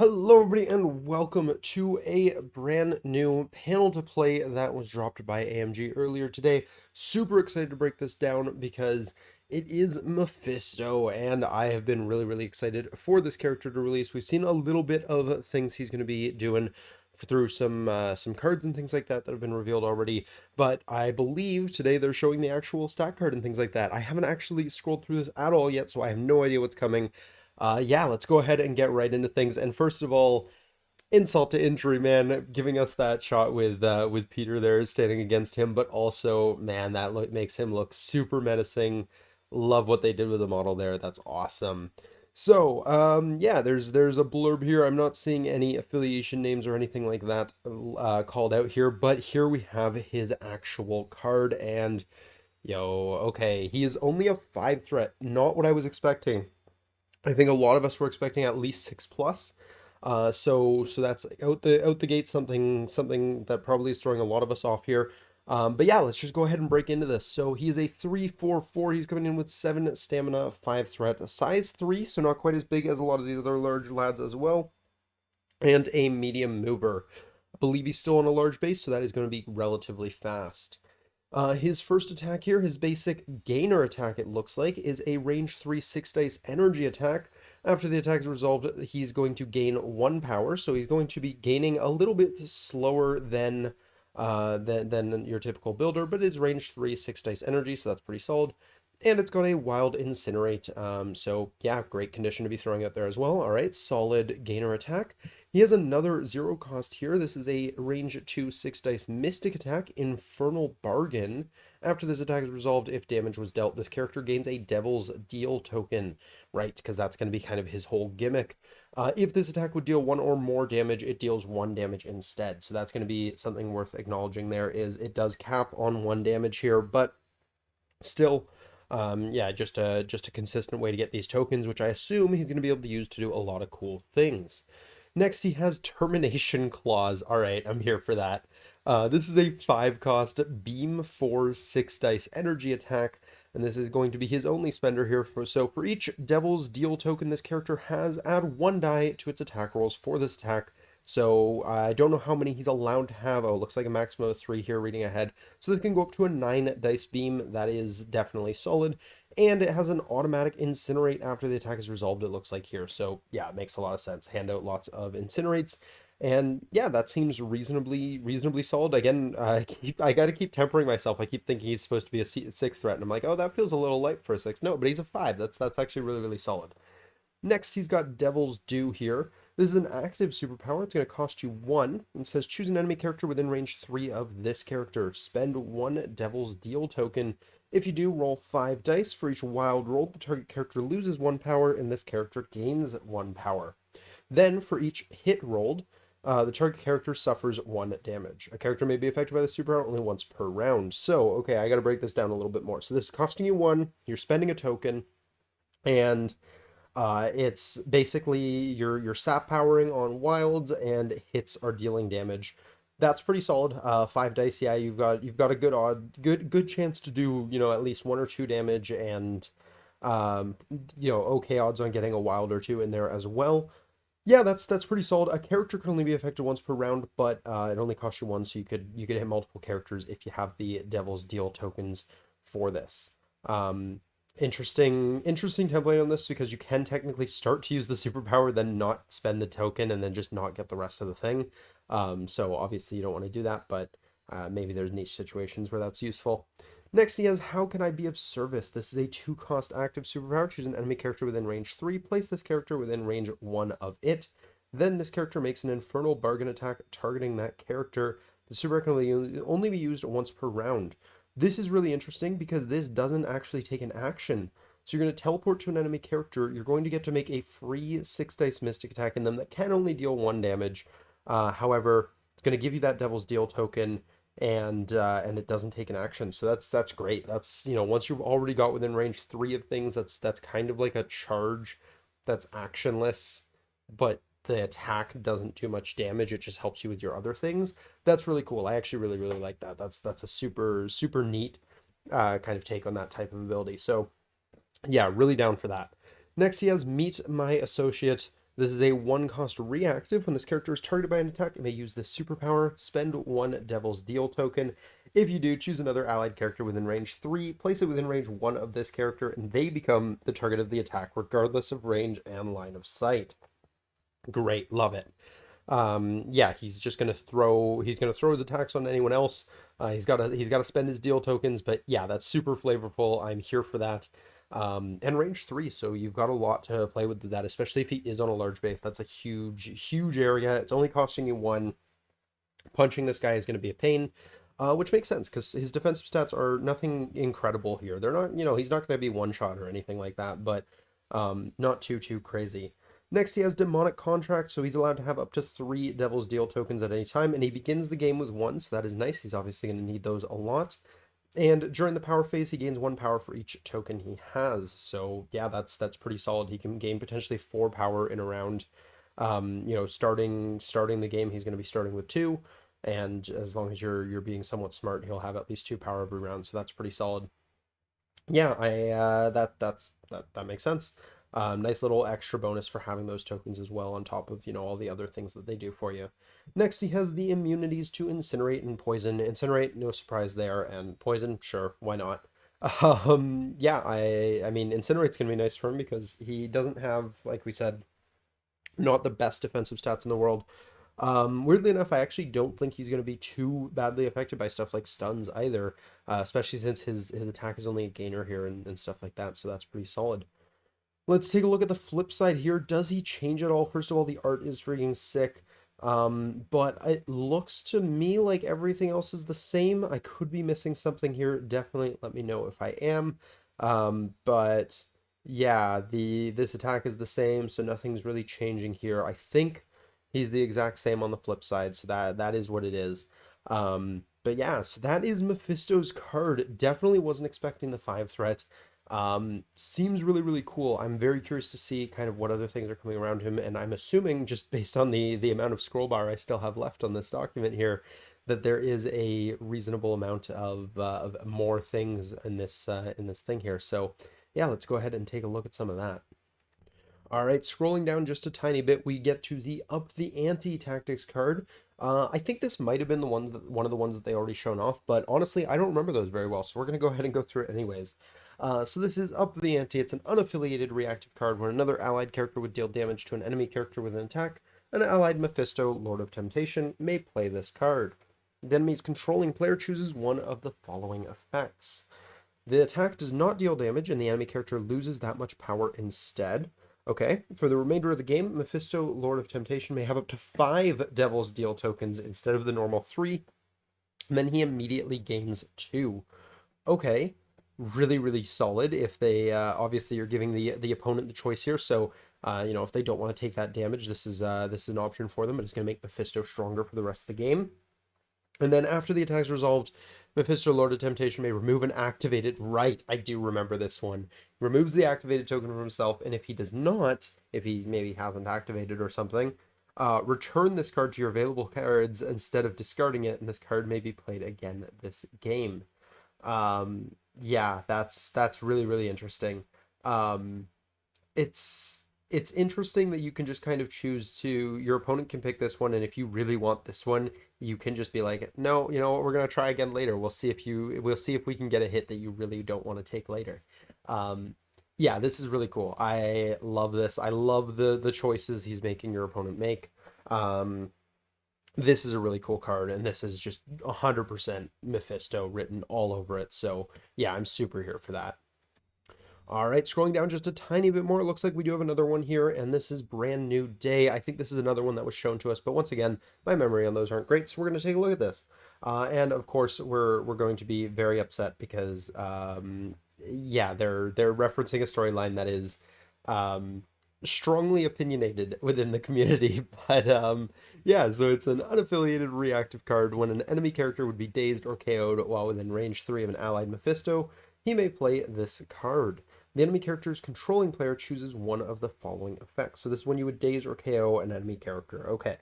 Hello, everybody, and welcome to a brand new panel to play that was dropped by AMG earlier today. Super excited to break this down because it is Mephisto, and I have been really excited for this character to release. We've seen a little bit of things he's going to be doing through some cards and things like that that have been revealed already, but I believe today they're showing the actual stat card and things like that. I haven't actually scrolled through this at all yet, so I have no idea what's coming. Yeah, let's go ahead and get right into things. And first of all, insult to injury, man, giving us that shot with Peter there standing against him, but also, man, that makes him look super menacing. Love what they did with the model there. That's awesome. So, yeah, there's a blurb here. I'm not seeing any affiliation names or anything like that called out here, but here we have his actual card, and yo, okay, he is only a 5 threat, not what I was expecting. I think a lot of us were expecting at least 6 plus. So that's out the gate, something that probably is throwing a lot of us off here. But yeah, let's just go ahead and break into this. So he is a 3/4/4. He's coming in with 7 stamina, 5 threat, size 3, so not quite as big as a lot of the other large lads as well, and a medium mover. I believe he's still on a large base, so that is going to be relatively fast. His first attack here, his basic gainer attack, it looks like, is a range 3 6 dice energy attack. After the attack is resolved, he's going to gain 1 power, so he's going to be gaining a little bit slower than your typical builder, but it's range 3 6 dice energy, so that's pretty solid. And it's got a wild incinerate, so yeah, great condition to be throwing out there as well. All right, solid gainer attack. He has another 0 cost here. This is a range 2 6 dice mystic attack, Infernal Bargain. After this attack is resolved, if damage was dealt, this character gains a Devil's Deal token, right? Because that's going to be kind of his whole gimmick. If this attack would deal 1 or more damage, it deals 1 damage instead. So that's going to be something worth acknowledging there, is it does cap on 1 damage here, but still, yeah, just a consistent way to get these tokens, which I assume he's going to be able to use to do a lot of cool things. Next, he has Termination Clause. All right, I'm here for that. This is a 5 cost beam for 6 dice energy attack, and this is going to be his only spender here. So for each Devil's Deal token this character has, add 1 die to its attack rolls for this attack. So I don't know how many he's allowed to have. Oh, looks like a maximum of 3 here, reading ahead. So this can go up to a 9 dice beam. That is definitely solid. And it has an automatic incinerate after the attack is resolved, it looks like here. So yeah, it makes a lot of sense. Hand out lots of incinerates. And yeah, that seems reasonably solid. Again, I got to keep tempering myself. I keep thinking he's supposed to be a 6 threat, and I'm like, oh, that feels a little light for a 6. No, but he's a 5. That's actually really solid. Next, he's got Devil's Due here. This is an active superpower. It's going to cost you 1. It says choose an enemy character within range 3 of this character. Spend 1 Devil's Deal token. If you do, roll 5 dice. For each wild roll, the target character loses 1 power, and this character gains 1 power. Then, for each hit rolled, the target character suffers 1 damage. A character may be affected by the superpower only once per round. So, okay, I got to break this down a little bit more. So this is costing you 1. You're spending a token, and it's basically you're sap powering on wilds, and hits are dealing damage. That's pretty solid. 5 dice, yeah, you've got a good chance to do, at least 1 or 2 damage, and um, okay odds on getting a wild or 2 in there as well. Yeah, that's pretty solid. A character can only be affected once per round, but it only costs you 1, so you could hit multiple characters if you have the Devil's Deal tokens for this. Um, interesting template on this, because you can technically start to use the superpower, then not spend the token, and then just not get the rest of the thing. So obviously you don't want to do that, but maybe there's niche situations where that's useful. Next, he has How Can I Be of Service? This is a 2 cost active superpower. Choose an enemy character within range 3. Place this character within range 1 of it. Then this character makes an Infernal Bargain attack targeting that character. The superpower can only be used once per round. This is really interesting because this doesn't actually take an action. So you're going to teleport to an enemy character. You're going to get to make a free 6 dice mystic attack in them that can only deal 1 damage. However, it's going to give you that Devil's Deal token, and it doesn't take an action. So that's great. That's, once you've already got within range 3 of things, that's kind of like a charge that's actionless, but the attack doesn't do much damage. It just helps you with your other things. That's really cool. I actually really like that. That's a super neat kind of take on that type of ability. So yeah, really down for that. Next, he has Meet My Associate. This is a 1-cost reactive. When this character is targeted by an attack, it may use this superpower. Spend 1 Devil's Deal token. If you do, choose another allied character within range 3, place it within range 1 of this character, and they become the target of the attack, regardless of range and line of sight. Great, love it. Yeah, he's gonna throw his attacks on anyone else. He's gotta spend his deal tokens, but yeah, that's super flavorful. I'm here for that. And range 3, so you've got a lot to play with that, especially if he is on a large base. That's a huge area. It's only costing you 1. Punching this guy is going to be a pain, which makes sense because his defensive stats are nothing incredible here. They're not, he's not going to be one shot or anything like that, but not too crazy. Next, he has Demonic Contract, so he's allowed to have up to 3 Devil's Deal tokens at any time, and he begins the game with 1, so that is nice. He's obviously going to need those a lot. And during the power phase, he gains 1 power for each token he has. So yeah, that's pretty solid. He can gain potentially 4 power in a round. Starting the game, he's going to be starting with 2, and as long as you're being somewhat smart, he'll have at least 2 power every round. So that's pretty solid. Yeah, that makes sense. Nice little extra bonus for having those tokens as well on top of, all the other things that they do for you. Next, he has the immunities to Incinerate and Poison. Incinerate, no surprise there, and Poison, sure, why not? Yeah, I mean, Incinerate's gonna be nice for him because he doesn't have, like we said, not the best defensive stats in the world. Weirdly enough, I actually don't think he's going to be too badly affected by stuff like stuns either, especially since his attack is only a gainer here and stuff like that, so that's pretty solid. Let's take a look at the flip side here. Does he change at all? First of all, the art is freaking sick. But it looks to me like everything else is the same. I could be missing something here. Definitely let me know if I am. But yeah, this attack is the same, so nothing's really changing here. I think he's the exact same on the flip side, so that is what it is. But yeah, so that is Mephisto's card. Definitely wasn't expecting the 5 threat. Seems really cool. I'm very curious to see kind of what other things are coming around him, and I'm assuming, just based on the amount of scroll bar I still have left on this document here, that there is a reasonable amount of more things in this thing here. So yeah, let's go ahead and take a look at some of that. All right, scrolling down just a tiny bit, we get to the Up the Ante Tactics card. I think this might have been one of the ones that they already shown off, but honestly, I don't remember those very well, so we're going to go ahead and go through it anyways. So this is Up the Ante. It's an unaffiliated reactive card where another allied character would deal damage to an enemy character with an attack. An allied Mephisto, Lord of Temptation, may play this card. The enemy's controlling player chooses one of the following effects. The attack does not deal damage, and the enemy character loses that much power instead. Okay, for the remainder of the game, Mephisto, Lord of Temptation, may have up to 5 Devil's Deal tokens instead of the normal 3, and then he immediately gains 2. Okay, really solid. If they obviously you're giving the opponent the choice here, so if they don't want to take that damage, this is an option for them, but it's going to make Mephisto stronger for the rest of the game. And then after the attack is resolved, Mephisto, Lord of Temptation, may remove an activated. Right, I do remember this one. Removes the activated token from himself, and if he does not, if he maybe hasn't activated or something, return this card to your available cards instead of discarding it, and this card may be played again this game. Yeah, that's really interesting. It's interesting that you can just kind of choose to, your opponent can pick this one, and if you really want this one, you can just be like, no, you know what, we're gonna try again later. We'll see if we can get a hit that you really don't want to take later. Yeah, this is really cool. I love this. I love the choices he's making your opponent make. This is a really cool card, and this is just 100% Mephisto written all over it. So yeah, I'm super here for that. All right, scrolling down just a tiny bit more, it looks like we do have another one here, and this is Brand New Day. I think this is another one that was shown to us, but once again, my memory on those aren't great, so we're going to take a look at this. And of course, we're going to be very upset because, yeah, they're referencing a storyline that is strongly opinionated within the community. But yeah, so it's an unaffiliated reactive card. When an enemy character would be dazed or KO'd while within range 3 of an allied Mephisto, he may play this card. The enemy character's controlling player chooses one of the following effects. So this is when you would daze or KO an enemy character. Okay.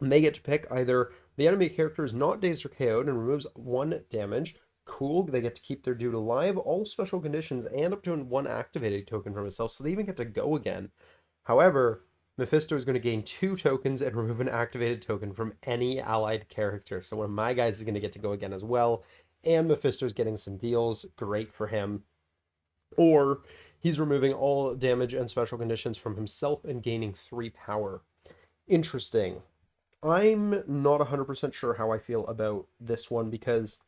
And they get to pick either the enemy character is not dazed or KO'd and removes 1 damage. Cool. They get to keep their dude alive, all special conditions, and up to 1 activated token from itself. So they even get to go again. However, Mephisto is going to gain 2 tokens and remove an activated token from any allied character. So one of my guys is going to get to go again as well. And Mephisto is getting some deals. Great for him. Or he's removing all damage and special conditions from himself and gaining 3 power. Interesting. I'm not 100% sure how I feel about this one because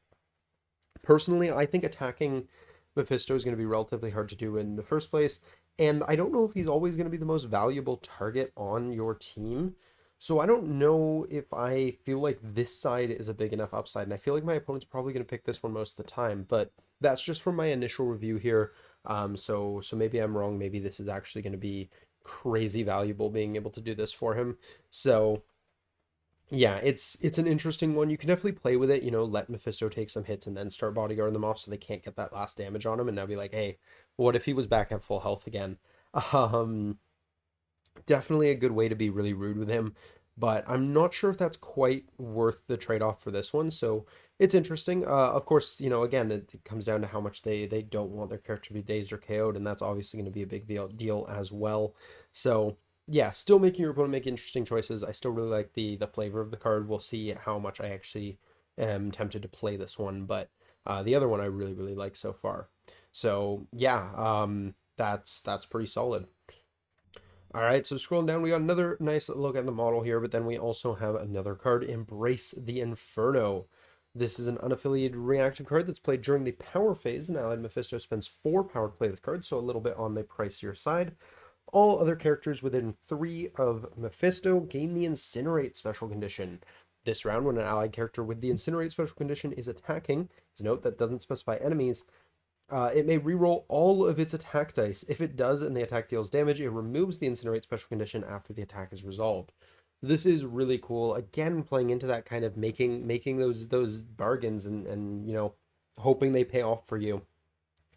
personally, I think attacking Mephisto is going to be relatively hard to do in the first place. And I don't know if he's always going to be the most valuable target on your team. So I don't know if I feel like this side is a big enough upside. And I feel like my opponent's probably going to pick this one most of the time. But that's just from my initial review here. So maybe I'm wrong. Maybe this is actually going to be crazy valuable being able to do this for him. So yeah, it's an interesting one. You can definitely play with it, let Mephisto take some hits and then start bodyguarding them off so they can't get that last damage on him, and now be like, hey, what if he was back at full health again? Um, Definitely a good way to be really rude with him, but I'm not sure if that's quite worth the trade-off for this one. So it's interesting. Of course, again, it comes down to how much they don't want their character to be dazed or KO'd, and that's obviously going to be a big deal as well. So yeah, still making your opponent make interesting choices. I still really like the flavor of the card. We'll see how much I actually am tempted to play this one, but the other one I really really like so far. So yeah, that's pretty solid. All right, so scrolling down, we got another nice look at the model here, but then we also have another card, Embrace the Inferno. This is an unaffiliated reactive card that's played during the power phase, and allied Mephisto spends 4 power to play this card, so a little bit on the pricier side. All other characters within 3 of Mephisto gain the Incinerate special condition. This round, when an allied character with the Incinerate special condition is attacking, note that doesn't specify enemies, it may reroll all of its attack dice. If it does and the attack deals damage, it removes the Incinerate special condition after the attack is resolved. This is really cool. Again, playing into that kind of making those bargains and hoping they pay off for you.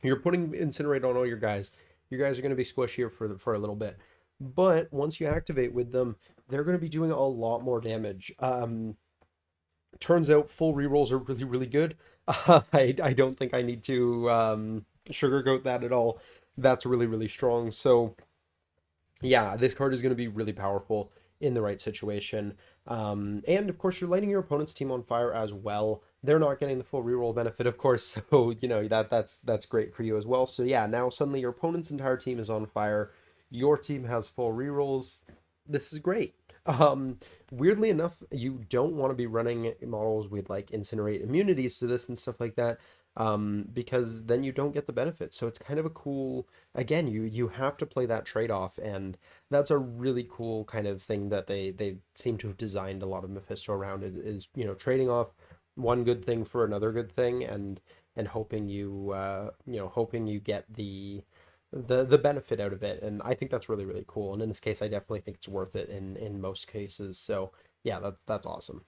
You're putting Incinerate on all your guys. Your guys are going to be squishier for a little bit, but once you activate with them, they're going to be doing a lot more damage. Turns out full rerolls are really, really good. I don't think I need to sugarcoat that at all. That's really, really strong. So yeah, this card is going to be really powerful in the right situation. And of course, you're lighting your opponent's team on fire as well. They're not getting the full reroll benefit, of course, so that's great for you as well. So yeah, now suddenly your opponent's entire team is on fire. Your team has full rerolls. This is great. Weirdly enough, you don't want to be running models with like incinerate immunities to this and stuff like that, because then you don't get the benefit. So it's kind of a cool, again, you have to play that trade-off, and that's a really cool kind of thing that they seem to have designed a lot of Mephisto around is trading off one good thing for another good thing, and hoping hoping you get the benefit out of it. And I think that's really really cool, and in this case I definitely think it's worth it in most cases. So yeah, that's awesome.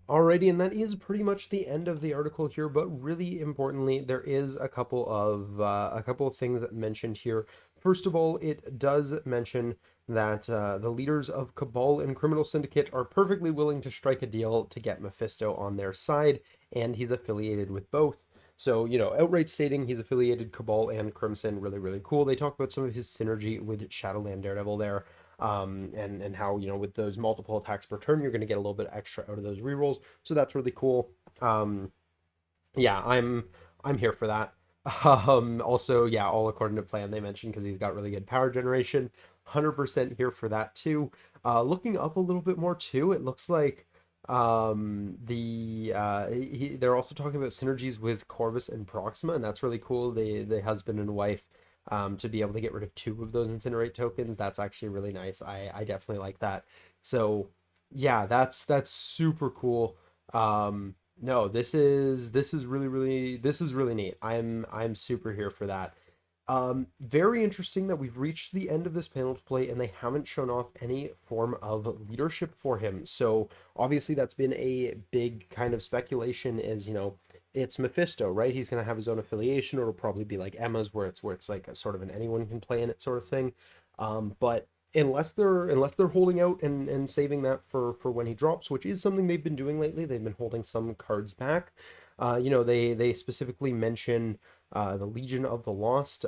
Alrighty, and that is pretty much the end of the article here, but really importantly, there is a couple of things mentioned here. First of all, it does mention that the leaders of Cabal and Criminal Syndicate are perfectly willing to strike a deal to get Mephisto on their side, and he's affiliated with both. So, outright stating he's affiliated Cabal and Crimson, really, really cool. They talk about some of his synergy with Shadowland Daredevil there, and how with those multiple attacks per turn you're going to get a little bit extra out of those rerolls, so that's really cool. Yeah, I'm here for that. Also, yeah, all according to plan they mentioned, because he's got really good power generation. 100% here for that too. Looking up a little bit more too, it looks like they're also talking about synergies with Corvus and Proxima, and that's really cool. The husband and wife, to be able to get rid of 2 of those incinerate tokens, that's actually really nice. I definitely like that. So yeah, that's super cool. No, this is really neat. I'm super here for that. Very interesting that we've reached the end of this panel to play and they haven't shown off any form of leadership for him. So obviously that's been a big kind of speculation, is, it's Mephisto, right? He's gonna have his own affiliation, or it'll probably be like Emma's, where it's like a sort of an anyone can play in it sort of thing. But unless they're holding out and saving that for when he drops, which is something they've been doing lately, they've been holding some cards back. They specifically mention the Legion of the Lost.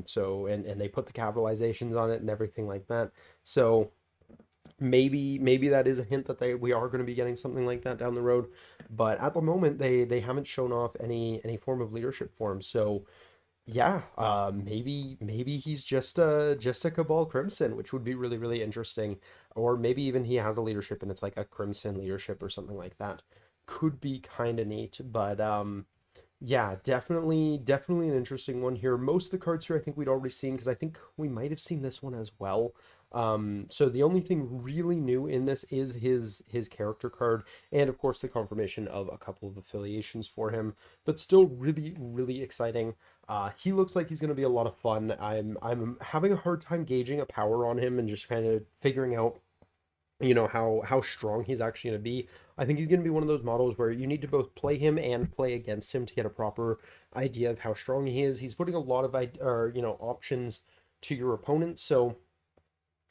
So and they put the capitalizations on it and everything like that. So maybe that is a hint that we are going to be getting something like that down the road. But at the moment, they haven't shown off any form of leadership for him. So yeah, maybe he's just a Cabal Crimson, which would be really really interesting. Or maybe even he has a leadership and it's like a Crimson leadership or something like that. Could be kind of neat, but yeah, definitely an interesting one here. Most of the cards here I think we'd already seen because I think we might have seen this one as well. So the only thing really new in this is his character card, and of course the confirmation of a couple of affiliations for him, but still really really exciting. He looks like he's going to be a lot of fun. I'm having a hard time gauging a power on him and just kind of figuring out how strong he's actually going to be. I think he's going to be one of those models where you need to both play him and play against him to get a proper idea of how strong he is. He's putting a lot of options to your opponent, so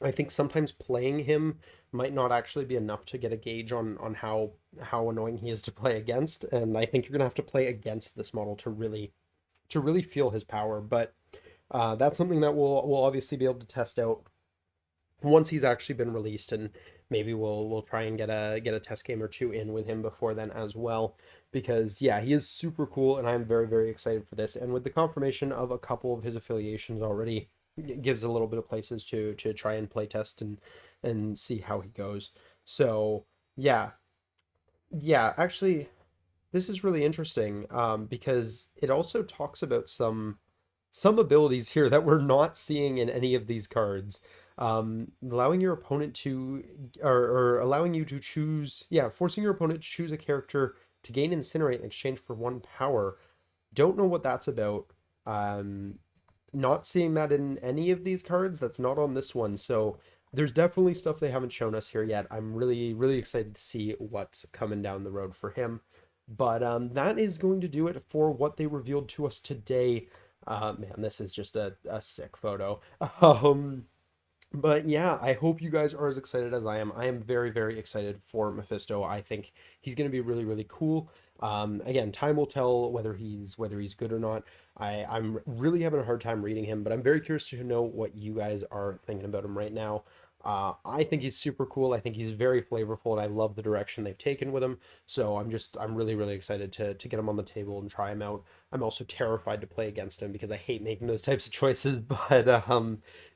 I think sometimes playing him might not actually be enough to get a gauge on how annoying he is to play against, and I think you're going to have to play against this model to really feel his power. But that's something that we'll obviously be able to test out once he's actually been released, and maybe we'll try and get a test game or two in with him before then as well, because yeah, he is super cool and I'm very very excited for this. And with the confirmation of a couple of his affiliations already, it gives a little bit of places to try and play test and see how he goes. So yeah, actually this is really interesting, because it also talks about some abilities here that we're not seeing in any of these cards. Allowing your opponent to, or allowing you to choose, yeah, forcing your opponent to choose a character to gain Incinerate in exchange for one power. Don't know what that's about. Um, Not seeing that in any of these cards. That's not on this one. So there's definitely stuff they haven't shown us here yet. I'm really, really excited to see what's coming down the road for him. But that is going to do it for what they revealed to us today. Man, this is just a sick photo. Um, but yeah, I hope you guys are as excited as I am. I am very, very excited for Mephisto. I think he's going to be really, really cool. Again, time will tell whether he's good or not. I'm really having a hard time reading him, but I'm very curious to know what you guys are thinking about him right now. I think he's super cool. I think he's very flavorful, and I love the direction they've taken with him. So I'm really, really excited to get him on the table and try him out. I'm also terrified to play against him because I hate making those types of choices. But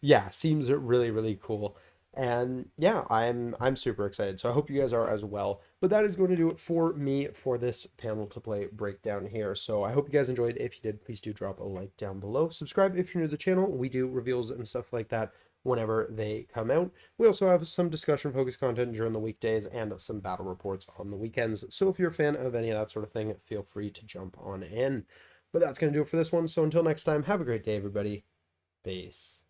yeah, seems really really cool. And yeah, I'm super excited. So I hope you guys are as well. But that is going to do it for me for this panel to play breakdown here. So I hope you guys enjoyed. If you did, please do drop a like down below. Subscribe if you're new to the channel. We do reveals and stuff like that whenever they come out. We also have some discussion focused content during the weekdays and some battle reports on the weekends. So if you're a fan of any of that sort of thing, feel free to jump on in. But that's going to do it for this one. So until next time, have a great day, everybody. Peace.